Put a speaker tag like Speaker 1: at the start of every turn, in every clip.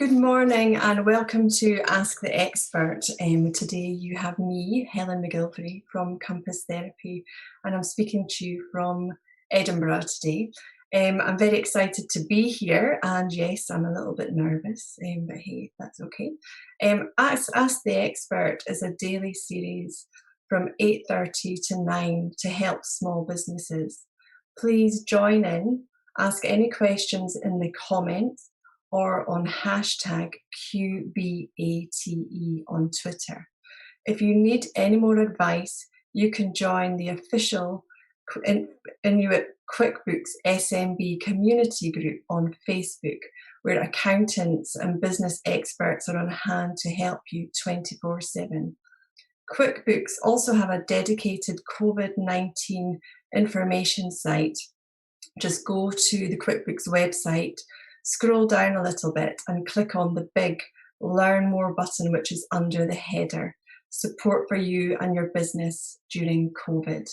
Speaker 1: Good morning and welcome to Ask the Expert. Today you have me, Helen McGillivray from Compass Therapy, and I'm speaking to you from Edinburgh today. I'm very excited to be here, and yes, I'm a little bit nervous, but hey, that's okay. Ask the Expert is a daily series from 8:30 to 9 to help small businesses. Please join in, ask any questions in the comments or on hashtag QBATE on Twitter. If you need any more advice, you can join the official Inuit QuickBooks SMB community group on Facebook, where accountants and business experts are on hand to help you 24/7. QuickBooks also have a dedicated COVID-19 information site. Just go to the QuickBooks website, scroll down a little bit and click on the big Learn More button, which is under the header, Support for You and Your Business During COVID.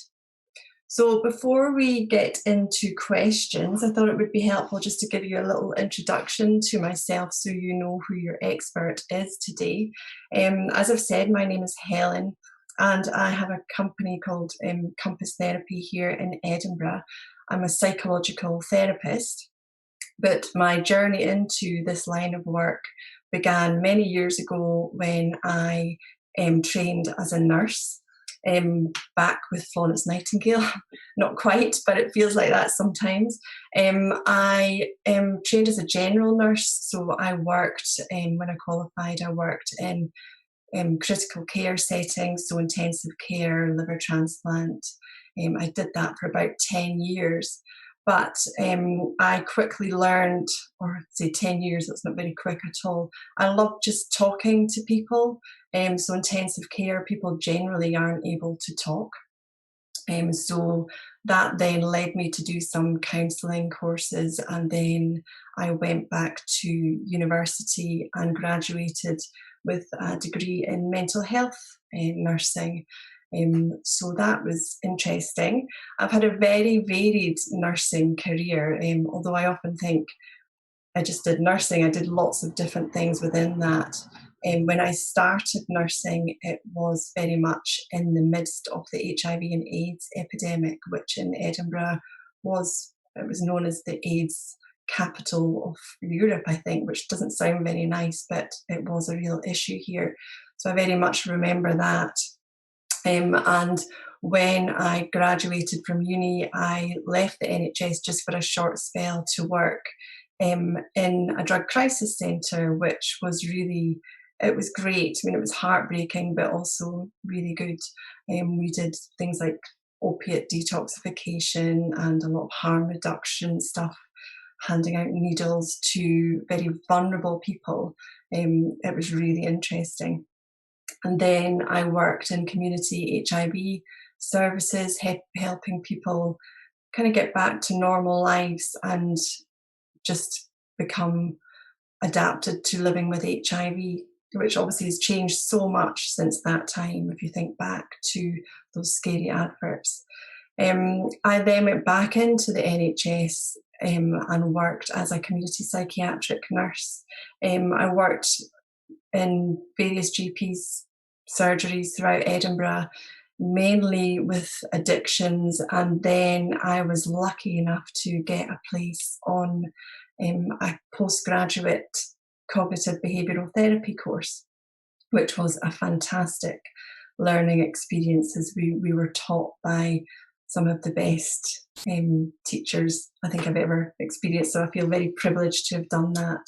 Speaker 1: So before we get into questions, I thought it would be helpful just to give you a little introduction to myself so you know who your expert is today. As I've said, my name is Helen and I have a company called Compass Therapy here in Edinburgh. I'm a psychological therapist. But my journey into this line of work began many years ago when I trained as a nurse back with Florence Nightingale. Not quite, but it feels like that sometimes. I trained as a general nurse, so I worked, when I qualified, I worked in critical care settings, so intensive care, liver transplant. I did that for about 10 years. But I quickly learned, or say 10 years, that's not very quick at all. I love just talking to people. So intensive care, people generally aren't able to talk. So that then led me to do some counselling courses, and then I went back to university and graduated with a degree in mental health nursing. So that was interesting. I've had a very varied nursing career, although I often think I just did nursing. I did lots of different things within that. When I started nursing, it was very much in the midst of the HIV and AIDS epidemic, which in Edinburgh was known as the AIDS capital of Europe, I think, which doesn't sound very nice, but it was a real issue here. So I very much remember that. And when I graduated from uni, I left the NHS just for a short spell to work in a drug crisis centre, which was really, it was great. I mean, it was heartbreaking, but also really good. We did things like opiate detoxification and a lot of harm reduction stuff, handing out needles to very vulnerable people. It was really interesting. And then I worked in community HIV services, helping people kind of get back to normal lives and just become adapted to living with HIV, which obviously has changed so much since that time, if you think back to those scary adverts. I then went back into the NHS and worked as a community psychiatric nurse. I worked in various GPs surgeries throughout Edinburgh, mainly with addictions, and then I was lucky enough to get a place on a postgraduate cognitive behavioural therapy course, which was a fantastic learning experience as we were taught by some of the best teachers I think I've ever experienced, so I feel very privileged to have done that.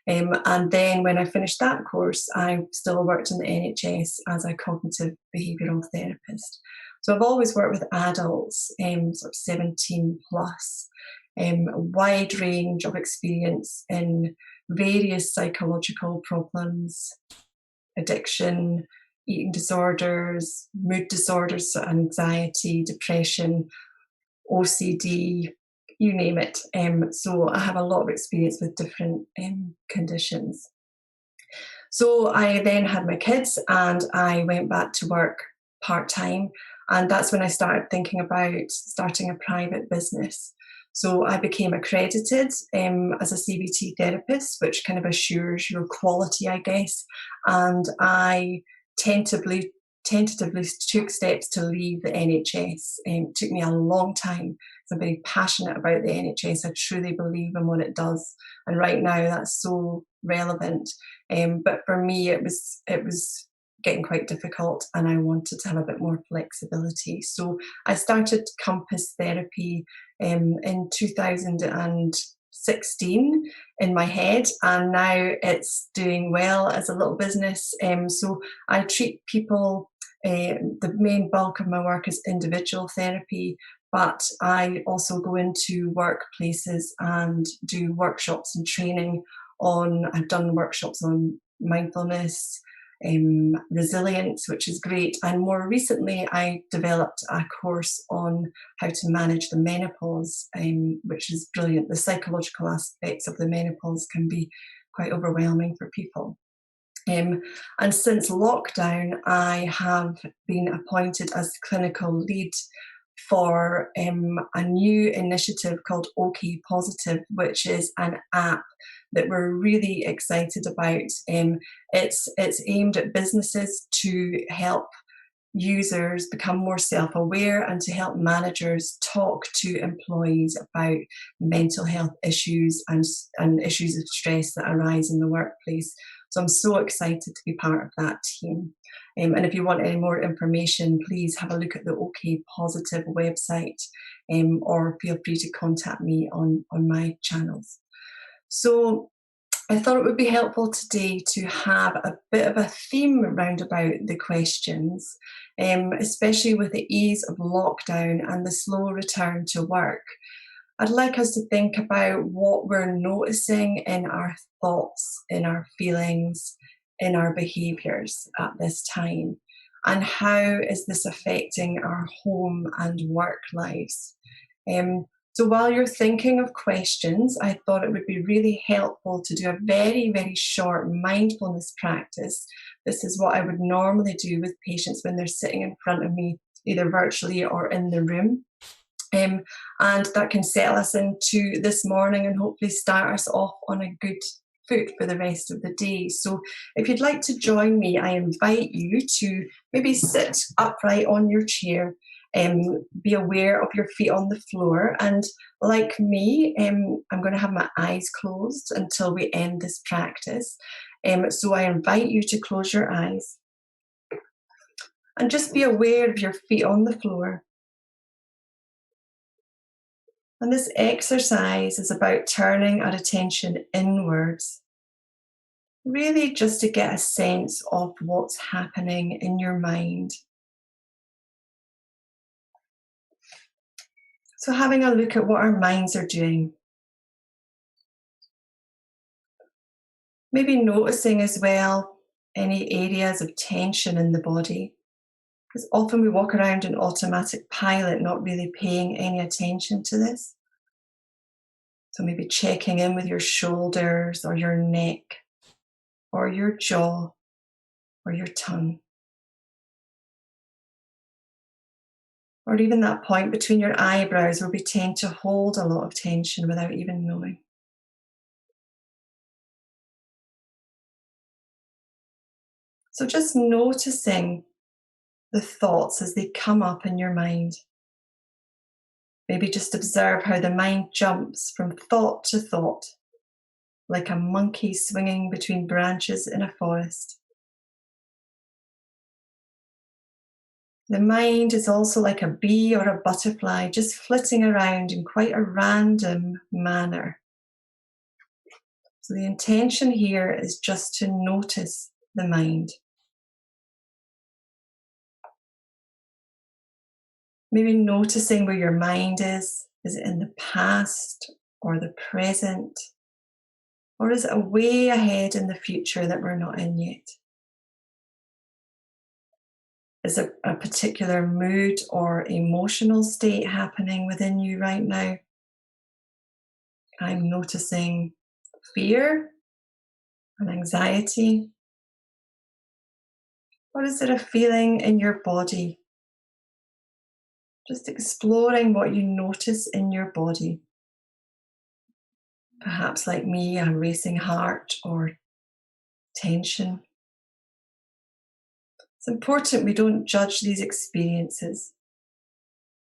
Speaker 1: And then when I finished that course, I still worked in the NHS as a cognitive behavioural therapist. So I've always worked with adults, sort of 17 plus, a wide range of experience in various psychological problems, addiction, eating disorders, mood disorders, so anxiety, depression, OCD, you name it. So I have a lot of experience with different conditions. So I then had my kids and I went back to work part-time, and that's when I started thinking about starting a private business. So I became accredited as a CBT therapist, which kind of assures your quality, I guess. And I tentatively took steps to leave the NHS. It took me a long time. I'm very passionate about the NHS. I truly believe in what it does, and right now that's so relevant. But for me, it was getting quite difficult, and I wanted to have a bit more flexibility. So I started Compass Therapy in 2016 in my head, and now it's doing well as a little business. So I treat people. The main bulk of my work is individual therapy, but I also go into workplaces and do workshops and training on. I've done workshops on mindfulness, resilience, which is great. And more recently, I developed a course on how to manage the menopause, which is brilliant. The psychological aspects of the menopause can be quite overwhelming for people. And since lockdown, I have been appointed as clinical lead for a new initiative called OK Positive, which is an app that we're really excited about. It's aimed at businesses to help users become more self-aware and to help managers talk to employees about mental health issues and issues of stress that arise in the workplace. So I'm so excited to be part of that team. And if you want any more information, please have a look at the OK Positive website, or feel free to contact me on my channels. So I thought it would be helpful today to have a bit of a theme around about the questions, especially with the ease of lockdown and the slow return to work. I'd like us to think about what we're noticing in our thoughts, in our feelings, in our behaviours at this time, and how is this affecting our home and work lives. So while you're thinking of questions, I thought it would be really helpful to do a very, very short mindfulness practice. This is what I would normally do with patients when they're sitting in front of me, either virtually or in the room. And that can settle us into this morning and hopefully start us off on a good foot for the rest of the day. So if you'd like to join me, I invite you to maybe sit upright on your chair, be aware of your feet on the floor, and like me, I'm going to have my eyes closed until we end this practice. So I invite you to close your eyes and just be aware of your feet on the floor. And this exercise is about turning our attention inwards, really just to get a sense of what's happening in your mind. So having a look at what our minds are doing. Maybe noticing as well any areas of tension in the body, because often we walk around in automatic pilot, not really paying any attention to this. So maybe checking in with your shoulders or your neck or your jaw or your tongue. Or even that point between your eyebrows where we tend to hold a lot of tension without even knowing. So just noticing the thoughts as they come up in your mind. Maybe just observe how the mind jumps from thought to thought, like a monkey swinging between branches in a forest. The mind is also like a bee or a butterfly, just flitting around in quite a random manner. So the intention here is just to notice the mind. Maybe noticing where your mind is. Is it in the past or the present? Or is it way ahead in the future that we're not in yet? Is there a particular mood or emotional state happening within you right now? I'm noticing fear and anxiety. Or is it a feeling in your body? Just exploring what you notice in your body. Perhaps like me, a racing heart or tension. It's important we don't judge these experiences.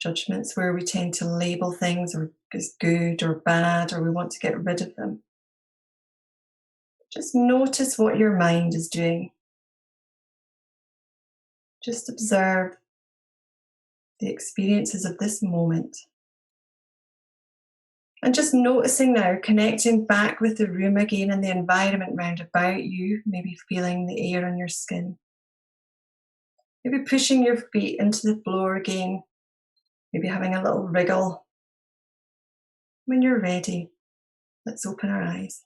Speaker 1: Judgments where we tend to label things or as good or bad, or we want to get rid of them. Just notice what your mind is doing. Just observe the experiences of this moment. And just noticing now, connecting back with the room again and the environment round about you, maybe feeling the air on your skin. Maybe pushing your feet into the floor again, maybe having a little wriggle. When you're ready, let's open our eyes.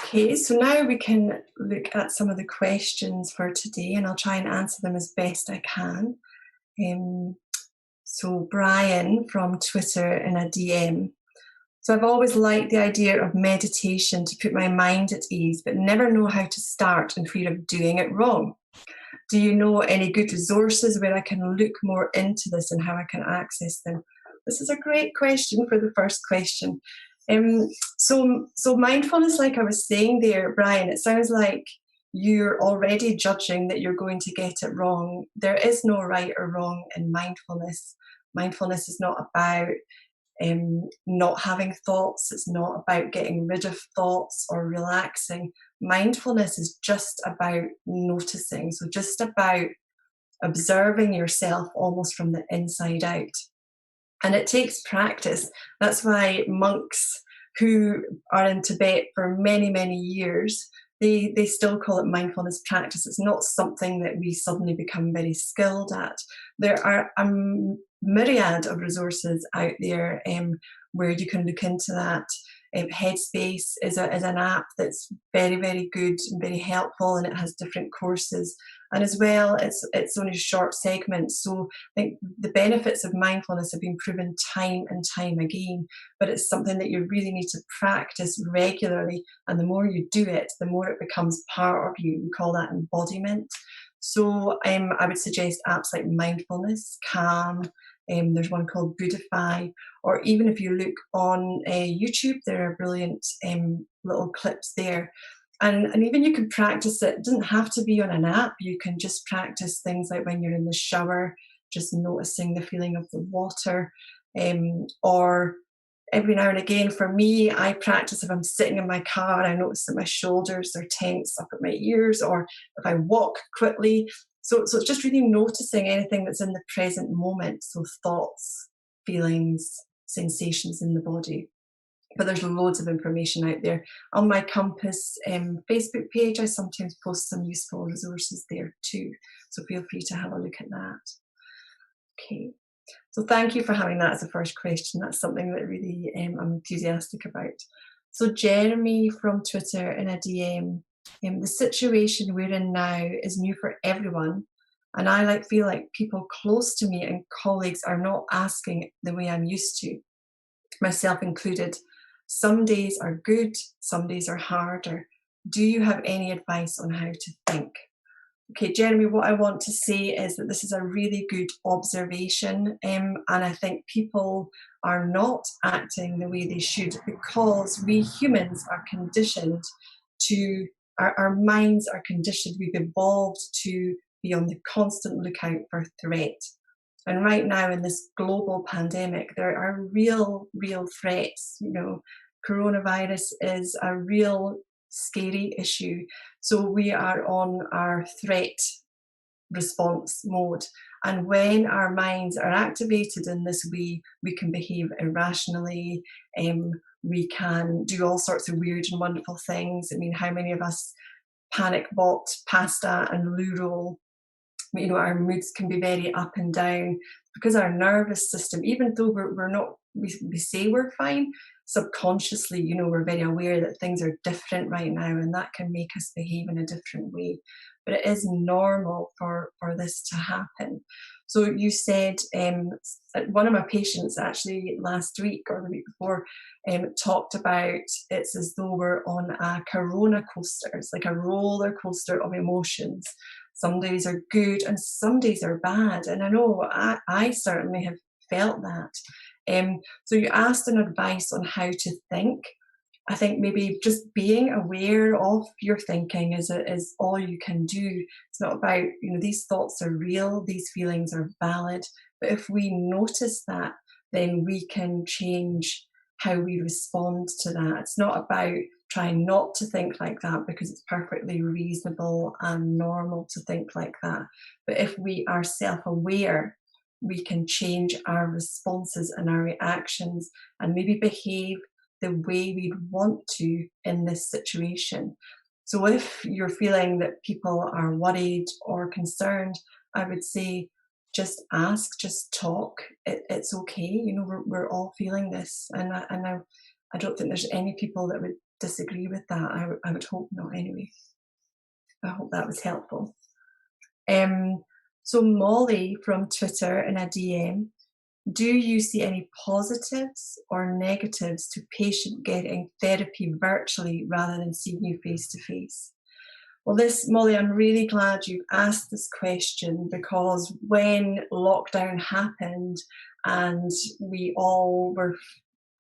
Speaker 1: Okay, so now we can look at some of the questions for today, and I'll try and answer them as best I can. So Brian from Twitter in a DM. So I've always liked the idea of meditation to put my mind at ease, but never know how to start in fear of doing it wrong. Do you know any good resources where I can look more into this and how I can access them? This is a great question for the first question. So mindfulness, like I was saying there, Brian, it sounds like you're already judging that you're going to get it wrong. There is no right or wrong in mindfulness. Mindfulness is not about not having thoughts. It's not about getting rid of thoughts or relaxing. Mindfulness is just about noticing. So just about observing yourself almost from the inside out. And it takes practice. That's why monks who are in Tibet for many, many years, they still call it mindfulness practice. It's not something that we suddenly become very skilled at. There are a myriad of resources out there where you can look into that. Headspace is an app that's very, very good and very helpful, and it has different courses. And as well, it's only short segments. So I think the benefits of mindfulness have been proven time and time again, but it's something that you really need to practice regularly. And the more you do it, the more it becomes part of you. We call that embodiment. So I would suggest apps like Mindfulness, Calm. There's one called Buddhify, or even if you look on YouTube, there are brilliant little clips there. And even you can practice it. It doesn't have to be on an app. You can just practice things like when you're in the shower, just noticing the feeling of the water, or every now and again, for me, I practice if I'm sitting in my car and I notice that my shoulders are tense up at my ears, or if I walk quickly. So it's just really noticing anything that's in the present moment. So thoughts, feelings, sensations in the body. But there's loads of information out there. On my Compass Facebook page, I sometimes post some useful resources there too. So feel free to have a look at that. Okay. So thank you for having that as a first question. That's something that really I'm enthusiastic about. So Jeremy from Twitter in a DM, the situation we're in now is new for everyone. And I feel like people close to me and colleagues are not asking the way I'm used to, myself included. Some days are good, some days are harder. Do you have any advice on how to think? Okay, Jeremy, what I want to say is that this is a really good observation, and I think people are not acting the way they should because we humans are conditioned to, our minds are conditioned, we've evolved to be on the constant lookout for threat. And right now in this global pandemic, there are real threats. You know, coronavirus is a real scary issue. So we are on our threat response mode. And when our minds are activated in this way, we can behave irrationally. We can do all sorts of weird and wonderful things. I mean, how many of us panic bought pasta and loo roll? You know, our moods can be very up and down because our nervous system, even though we're not, we say we're fine, subconsciously, you know, we're very aware that things are different right now, and that can make us behave in a different way. But it is normal for this to happen. So you said one of my patients actually last week or the week before talked about it's as though we're on a corona coaster. It's like a roller coaster of emotions. Some days are good and some days are bad. And I know I certainly have felt that. So you asked an advice on how to think. I think maybe just being aware of your thinking is all you can do. It's not about, these thoughts are real, these feelings are valid. But if we notice that, then we can change how we respond to that. It's not about trying not to think like that, because it's perfectly reasonable and normal to think like that. But if we are self-aware, we can change our responses and our reactions and maybe behave the way we'd want to in this situation. So if you're feeling that people are worried or concerned, I would say just ask, just talk. It's okay. We're all feeling this, and I don't think there's any people that would disagree with that. I would hope not. Anyway, I hope that was helpful. So Molly from Twitter in a DM. Do you see any positives or negatives to patient getting therapy virtually rather than seeing you face to face? Well, Molly, I'm really glad you've asked this question, because when lockdown happened and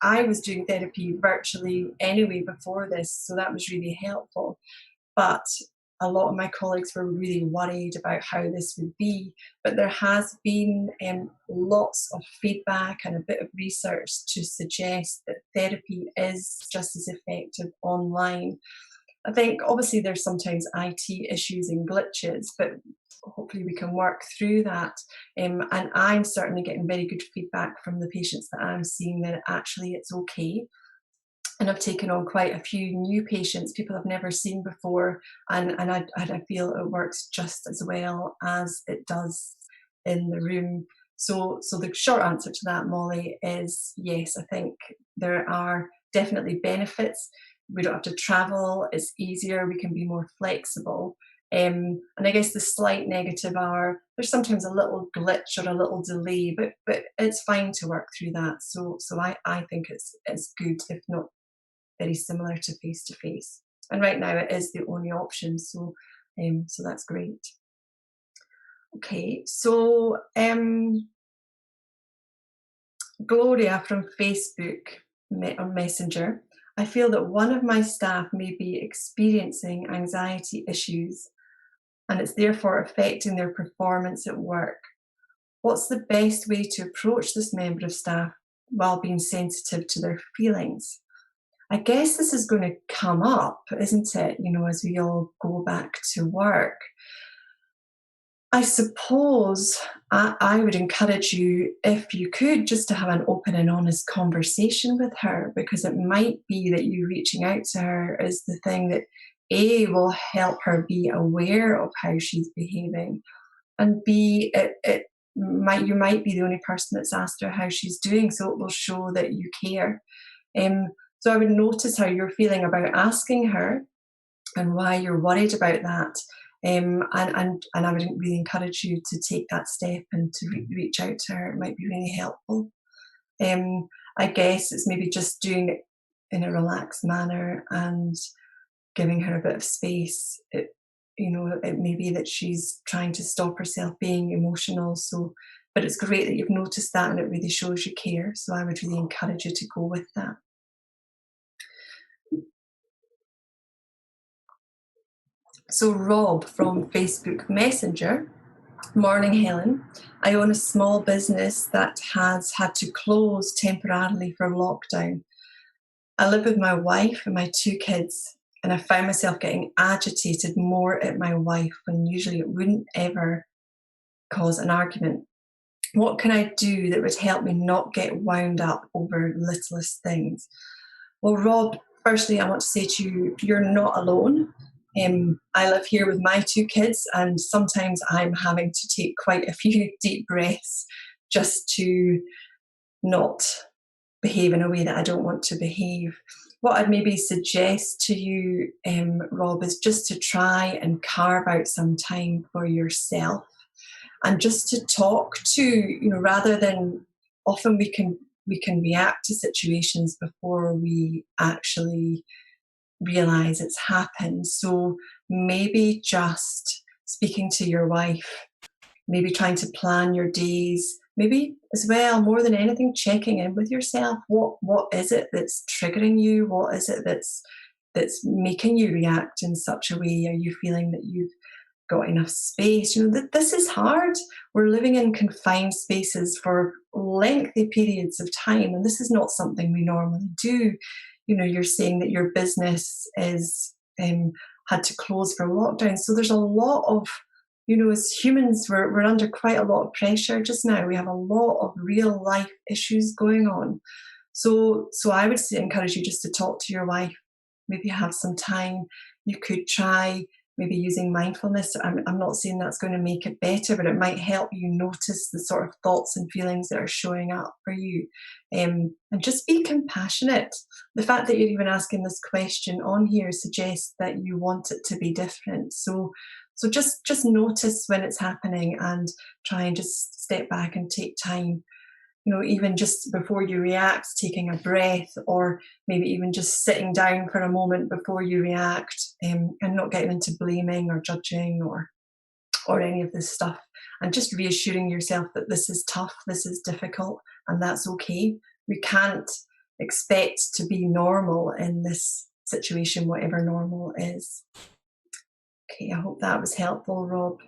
Speaker 1: I was doing therapy virtually anyway before this, so that was really helpful. But a lot of my colleagues were really worried about how this would be. But there has been lots of feedback and a bit of research to suggest that therapy is just as effective online. I think obviously there's sometimes IT issues and glitches, but hopefully we can work through that. And I'm certainly getting very good feedback from the patients that I'm seeing that actually it's okay. And I've taken on quite a few new patients, people I've never seen before, and I feel it works just as well as it does in the room. So the short answer to that, Molly, is yes, I think there are definitely benefits. We don't have to travel, it's easier, we can be more flexible. And I guess the slight negative are there's sometimes a little glitch or a little delay, but it's fine to work through that. So I think it's good, if not very similar to face. And right now it is the only option, so that's great. Okay, so Gloria from Facebook on Messenger. I feel that one of my staff may be experiencing anxiety issues and it's therefore affecting their performance at work. What's the best way to approach this member of staff while being sensitive to their feelings? I guess this is going to come up, isn't it, as we all go back to work. I suppose I would encourage you, if you could, just to have an open and honest conversation with her, because it might be that you reaching out to her is the thing that A, will help her be aware of how she's behaving, and B, you might be the only person that's asked her how she's doing, so it will show that you care. So I would notice how you're feeling about asking her and why you're worried about that. And I would really encourage you to take that step and to reach out to her. It might be really helpful. I guess it's maybe just doing it in a relaxed manner and giving her a bit of space. It may be that she's trying to stop herself being emotional. But it's great that you've noticed that, and it really shows you care. So I would really encourage you to go with that. So Rob from Facebook Messenger. Morning, Helen. I own a small business that has had to close temporarily for lockdown. I live with my wife and my 2 kids, and I found myself getting agitated more at my wife when usually it wouldn't ever cause an argument. What can I do that would help me not get wound up over littlest things? Well, Rob, firstly, I want to say to you, you're not alone. I live here with my 2 kids, and sometimes I'm having to take quite a few deep breaths just to not behave in a way that I don't want to behave. What I'd maybe suggest to you, Rob, is just to try and carve out some time for yourself, and just to talk to, rather than, often we can react to situations before we actually realize it's happened. So maybe just speaking to your wife, maybe trying to plan your days, maybe as well, more than anything, checking in with yourself. What is it that's triggering you? What is it that's making you react in such a way? Are you feeling that you've got enough space? This is hard. We're living in confined spaces for lengthy periods of time, and this is not something we normally do. You're saying that your business is had to close for lockdown, so there's a lot of, as humans, we're under quite a lot of pressure just now. We have a lot of real life issues going on. So I would encourage you just to talk to your wife, maybe have some time. You could try maybe using mindfulness. I'm not saying that's going to make it better, but it might help you notice the sort of thoughts and feelings that are showing up for you. And just be compassionate. The fact that you're even asking this question on here suggests that you want it to be different. So just notice when it's happening and try and just step back and take time. Even just before you react, taking a breath, or maybe even just sitting down for a moment before you react, and not getting into blaming or judging or any of this stuff, and just reassuring yourself that this is tough, this is difficult, and that's okay. We can't expect to be normal in this situation, whatever normal is. Okay, I hope that was helpful, Rob.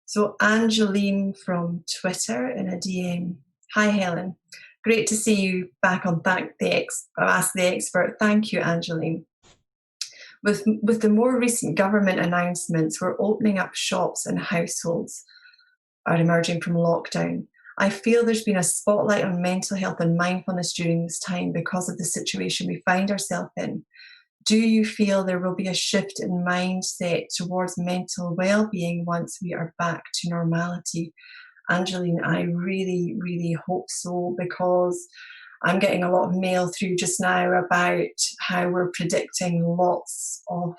Speaker 1: So Angeline from Twitter in a DM. Hi, Helen. Great to see you back on Ask the Expert. Thank you, Angeline. With the more recent government announcements, we're opening up shops and households are emerging from lockdown. I feel there's been a spotlight on mental health and mindfulness during this time because of the situation we find ourselves in. Do you feel there will be a shift in mindset towards mental well-being once we are back to normality? Angeline, I really, really hope so, because I'm getting a lot of mail through just now about how we're predicting lots of,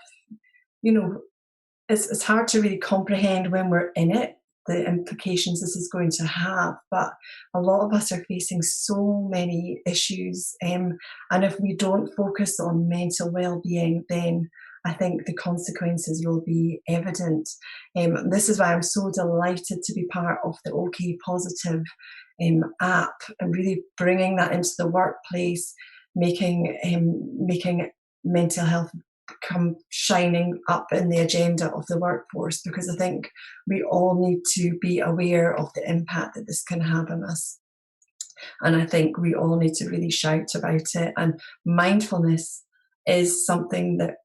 Speaker 1: it's hard to really comprehend when we're in it, the implications this is going to have, but a lot of us are facing so many issues, and if we don't focus on mental well-being, then I think the consequences will be evident. This is why I'm so delighted to be part of the OK Positive app, and really bringing that into the workplace, making mental health come shining up in the agenda of the workforce, because I think we all need to be aware of the impact that this can have on us. And I think we all need to really shout about it. And mindfulness is something that,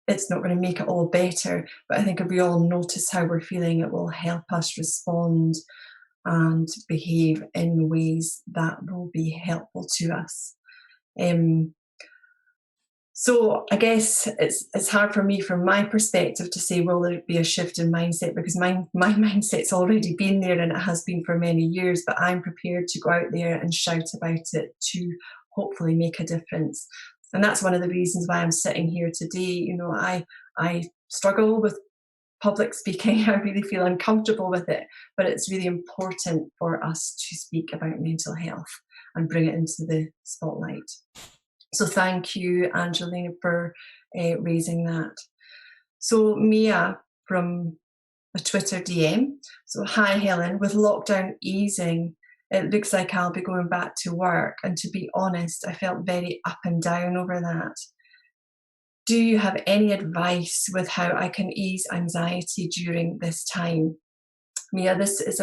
Speaker 1: it's not going to make it all better, but I think if we all notice how we're feeling, it will help us respond and behave in ways that will be helpful to us. So I guess it's hard for me, from my perspective, to say, will there be a shift in mindset, because my mindset's already been there and it has been for many years, but I'm prepared to go out there and shout about it to hopefully make a difference. And that's one of the reasons why I'm sitting here today. I struggle with public speaking. I really feel uncomfortable with it, but it's really important for us to speak about mental health and bring it into the spotlight. So thank you, Angelina, for raising that. So Mia from a Twitter DM. So, hi, Helen. With lockdown easing, it looks like I'll be going back to work. And to be honest, I felt very up and down over that. Do you have any advice with how I can ease anxiety during this time? Mia, this is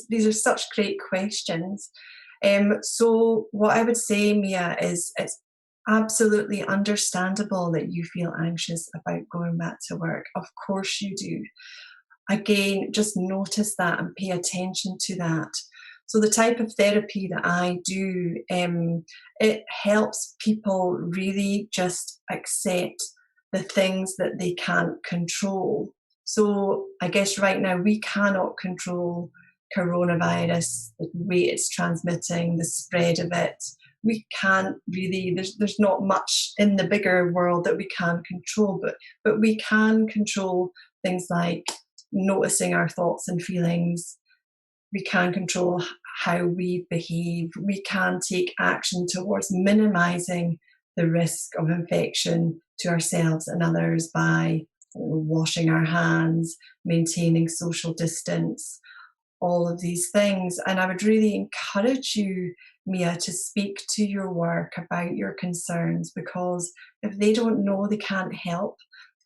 Speaker 1: these are such great questions. So what I would say, Mia, is it's absolutely understandable that you feel anxious about going back to work. Of course you do. Again, just notice that and pay attention to that. So the type of therapy that I do, it helps people really just accept the things that they can't control. So I guess right now we cannot control coronavirus, the way it's transmitting, the spread of it. We can't really, there's not much in the bigger world that we can control, but we can control things like noticing our thoughts and feelings. We can control how we behave. We can take action towards minimizing the risk of infection to ourselves and others by washing our hands, maintaining social distance, all of these things. And I would really encourage you, Mia, to speak to your work about your concerns, because if they don't know, they can't help.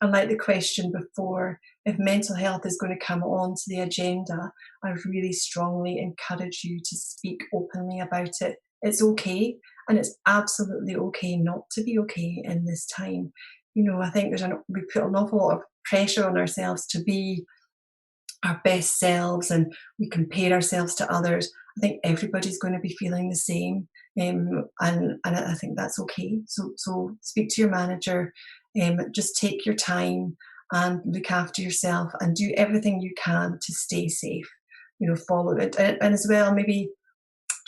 Speaker 1: And like the question before, if mental health is going to come onto the agenda, I really strongly encourage you to speak openly about it. It's okay, and it's absolutely okay not to be okay in this time. I think we put an awful lot of pressure on ourselves to be our best selves, and we compare ourselves to others. I think everybody's going to be feeling the same, and I think that's okay. So speak to your manager, just take your time and look after yourself, and do everything you can to stay safe. Follow it, and as well, maybe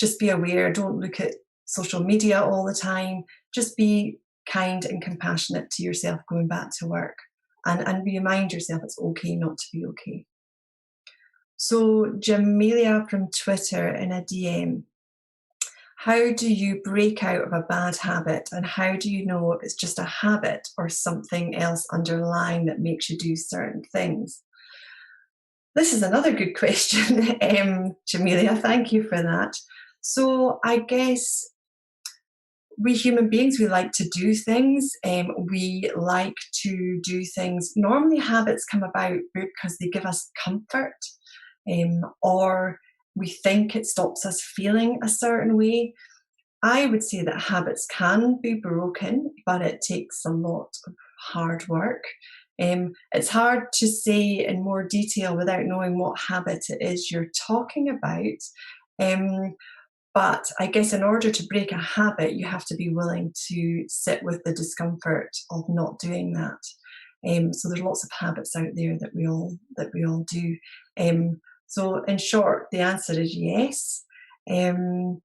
Speaker 1: just be aware. Don't look at social media all the time. Just be kind and compassionate to yourself going back to work, and remind yourself it's okay not to be okay. So Jamelia from Twitter in a DM, how do you break out of a bad habit, and how do you know if it's just a habit or something else underlying that makes you do certain things? This is another good question, Jamelia, thank you for that. So I guess we human beings, we like to do things. We like to do things. Normally habits come about because they give us comfort, or we think it stops us feeling a certain way. I would say that habits can be broken, but it takes a lot of hard work. It's hard to say in more detail without knowing what habit it is you're talking about. But I guess in order to break a habit, you have to be willing to sit with the discomfort of not doing that. So there's lots of habits out there that we all do. So in short, the answer is yes. And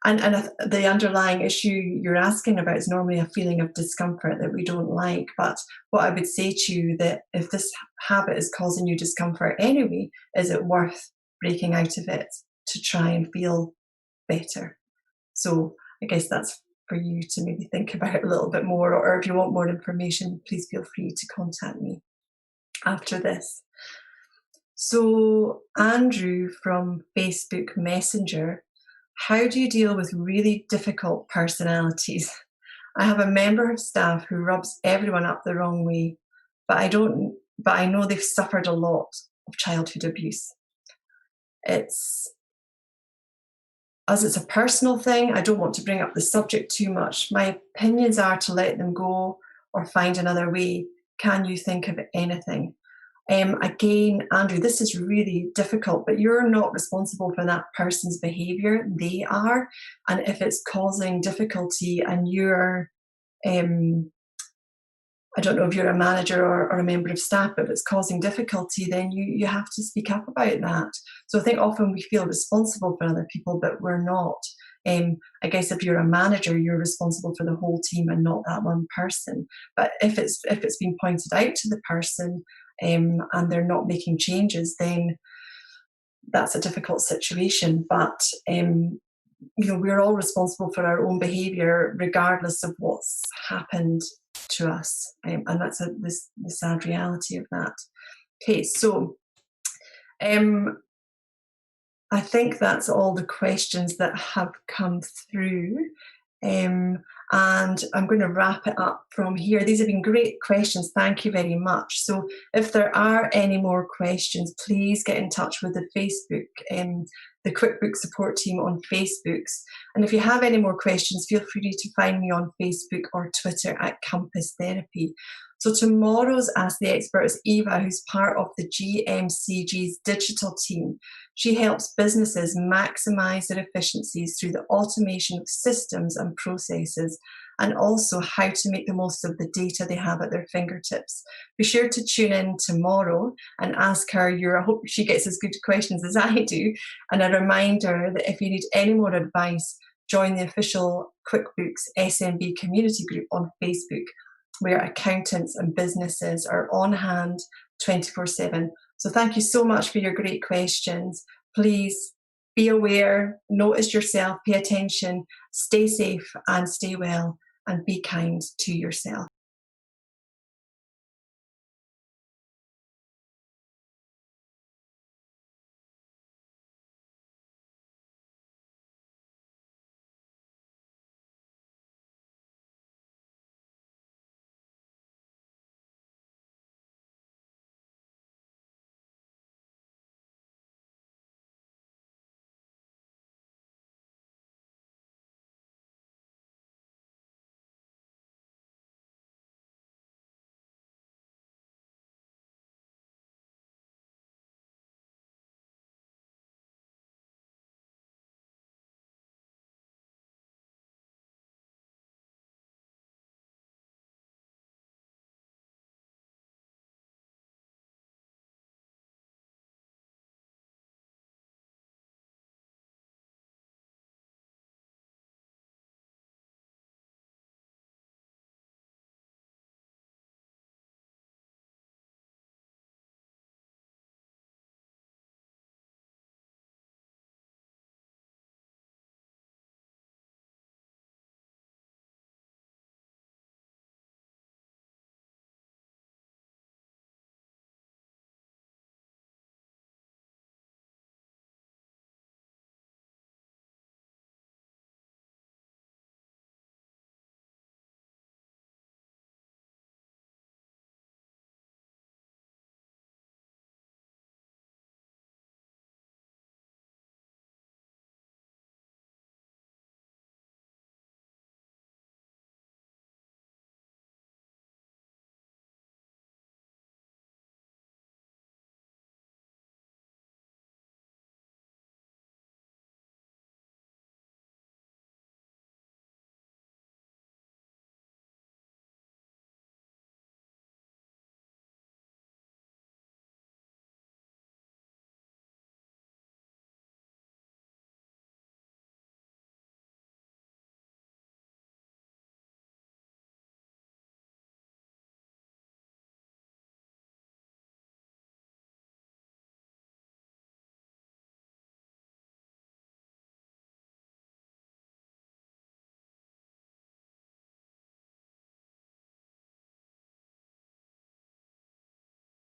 Speaker 1: the underlying issue you're asking about is normally a feeling of discomfort that we don't like. But what I would say to you, that if this habit is causing you discomfort anyway, is it worth breaking out of it to try and feel better? So I guess that's for you to maybe think about a little bit more, or if you want more information, please feel free to contact me after this. So Andrew from Facebook Messenger, how do you deal with really difficult personalities? I have a member of staff who rubs everyone up the wrong way, but I know they've suffered a lot of childhood abuse. As it's a personal thing, I don't want to bring up the subject too much. My opinions are to let them go or find another way. Can you think of anything? Again, Andrew, this is really difficult, but you're not responsible for that person's behaviour. They are. And if it's causing difficulty and you're, I don't know if you're a manager or a member of staff, but if it's causing difficulty, then you have to speak up about that. So I think often we feel responsible for other people, but we're not. I guess if you're a manager, you're responsible for the whole team and not that one person. But if it's been pointed out to the person, and they're not making changes, then that's a difficult situation. But we're all responsible for our own behaviour, regardless of what's happened to us, and that's the sad reality of that. Okay, so I think that's all the questions that have come through. And I'm going to wrap it up from here. These have been great questions. Thank you very much. So if there are any more questions, please get in touch with the Facebook, the QuickBooks support team on Facebooks. And if you have any more questions, feel free to find me on Facebook or Twitter at Compass Therapy. So tomorrow's Ask the Expert is Eva, who's part of the GMCG's digital team. She helps businesses maximise their efficiencies through the automation of systems and processes, and also how to make the most of the data they have at their fingertips. Be sure to tune in tomorrow and ask her I hope she gets as good questions as I do. And a reminder that if you need any more advice, join the official QuickBooks SMB community group on Facebook, where accountants and businesses are on hand 24/7. So thank you so much for your great questions. Please be aware, notice yourself, pay attention, stay safe and stay well, and be kind to yourself.